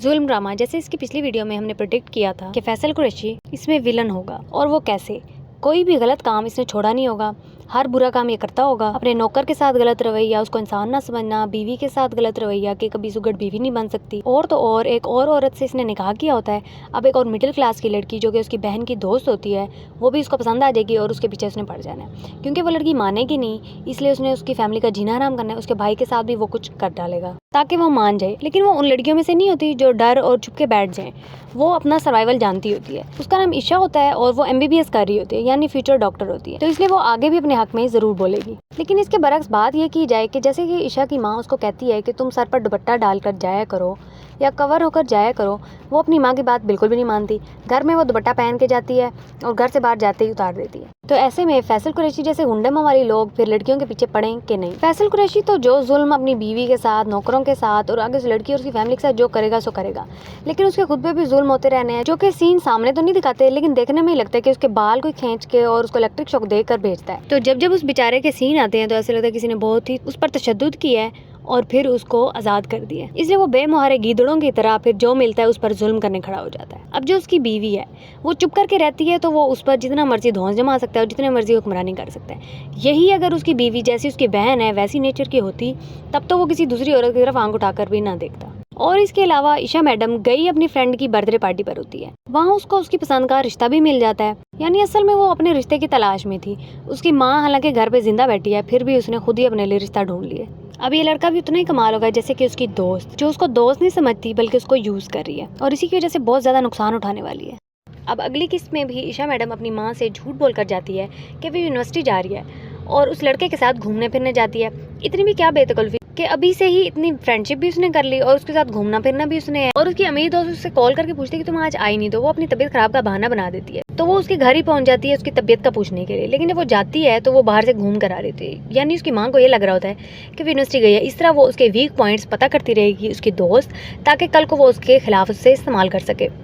जुल्म ड्रामा जैसे इसकी पिछली वीडियो में हमने प्रेडिक्ट किया था कि फैसल कुरैशी इसमें विलन होगा। और वो कैसे? कोई भी गलत काम इसने छोड़ा नहीं होगा, हर बुरा काम ये करता होगा। अपने नौकर के साथ गलत रवैया, उसको इंसान ना समझना, बीवी के साथ गलत रवैया कि कभी सुगढ़ बीवी नहीं बन सकती। और तो और एक और औरत से इसने निकाह किया होता है। अब एक और मिडिल क्लास की लड़की जो कि उसकी बहन की दोस्त होती है, वो भी उसको पसंद आ जाएगी और उसके पीछे उसने पड़ जाना है। क्योंकि वो लड़की मानेगी नहीं, इसलिए उसने उसकी फैमिली का जीना हराम करना है। उसके भाई के साथ भी वो कुछ कर डालेगा ताकि वो मान जाए। लेकिन वो उन लड़कियों में से नहीं होती जो डर और छुप के बैठ जाए। वो अपना सर्वाइवल जानती होती है। उसका नाम ईशा होता है और वो MBBS कर रही होती है, यानी फ्यूचर डॉक्टर होती है। तो इसलिए वो आगे भी अपने हक में जरूर बोलेगी। लेकिन इसके बरक्स बात ये की जाए कि जैसे कि ईशा की माँ उसको कहती है कि तुम सर पर दुपट्टा डालकर जाया करो या कवर होकर जाया करो, वो अपनी माँ की बात बिल्कुल भी नहीं मानती। घर में वो दुपट्टा पहन के जाती है और घर से बाहर जाते ही उतार देती है। तो ऐसे में फैसल कुरैशी जैसे गुंडे मवाली लोग फिर लड़कियों के पीछे पड़ें कि नहीं? फैसल कुरैशी तो जो जुल्म अपनी बीवी के साथ, नौकरों के साथ और आगे उस लड़की और उसकी फैमिली के साथ जो करेगा सो करेगा। लेकिन उसके खुद पे भी जुल्म होते रहने हैं, जो कि सीन सामने तो नहीं दिखाते, लेकिन देखने में ही लगता है कि उसके बाल कोई खींच के और उसको इलेक्ट्रिक शॉक देकर भेजता है। तो जब उस बेचारे के सीन आते हैं तो ऐसे लगता है किसी ने बहुत ही उस पर तशद्दुद किया है और फिर उसको आज़ाद कर दिया। इसलिए वो बेमुहारे गीदड़ों की तरह फिर जो मिलता है उस पर जुल्म करने खड़ा हो जाता है। अब जो उसकी बीवी है वो चुप करके रहती है, तो वो उस पर जितना मर्जी धौंस जमा सकता है और जितने मर्जी हुक्मरानी कर सकता है। यही अगर उसकी बीवी जैसी उसकी बहन है वैसी नेचर की होती, तब तो वो किसी दूसरी औरत की तरफ आंख उठाकर भी ना देखता। और इसके अलावा ईशा मैडम गई अपनी फ्रेंड की बर्थडे पार्टी पर होती है। वहाँ उसको उसकी पसंद का रिश्ता भी मिल जाता है, यानी असल में वो अपने रिश्ते की तलाश में थी। उसकी माँ हालांकि घर पे जिंदा बैठी है, फिर भी उसने खुद ही अपने लिए रिश्ता ढूंढ लिया। अब ये लड़का भी उतना ही कमाल होगा जैसे कि उसकी दोस्त, जो उसको दोस्त नहीं समझती बल्कि उसको यूज कर रही है और इसी की वजह से बहुत ज्यादा नुकसान उठाने वाली है। अब अगली किस्त में भी ईशा मैडम अपनी माँ से झूठ बोलकर जाती है कि वो यूनिवर्सिटी जा रही है और उस लड़के के साथ घूमने फिरने जाती है। इतनी भी क्या बेतकल्फी कि अभी से ही इतनी फ्रेंडशिप भी उसने कर ली और उसके साथ घूमना फिरना भी उसने है। और उसकी अमीर दोस्त उससे कॉल करके पूछती है कि तुम आज आई नहीं, तो वो अपनी तबीयत खराब का बहाना बना देती है। तो वो उसके घर ही पहुंच जाती है उसकी तबीयत का पूछने के लिए। लेकिन जब वो जाती है तो वो बाहर से घूम कर आ रही थी, यानी उसकी माँ को ये लग रहा होता है कि वो यूनिवर्सिटी गई है। इस तरह वो उसके वीक पॉइंट्स पता करती रहेगी उसकी दोस्त, ताकि कल को वो उसके खिलाफ उससे इस्तेमाल कर सके।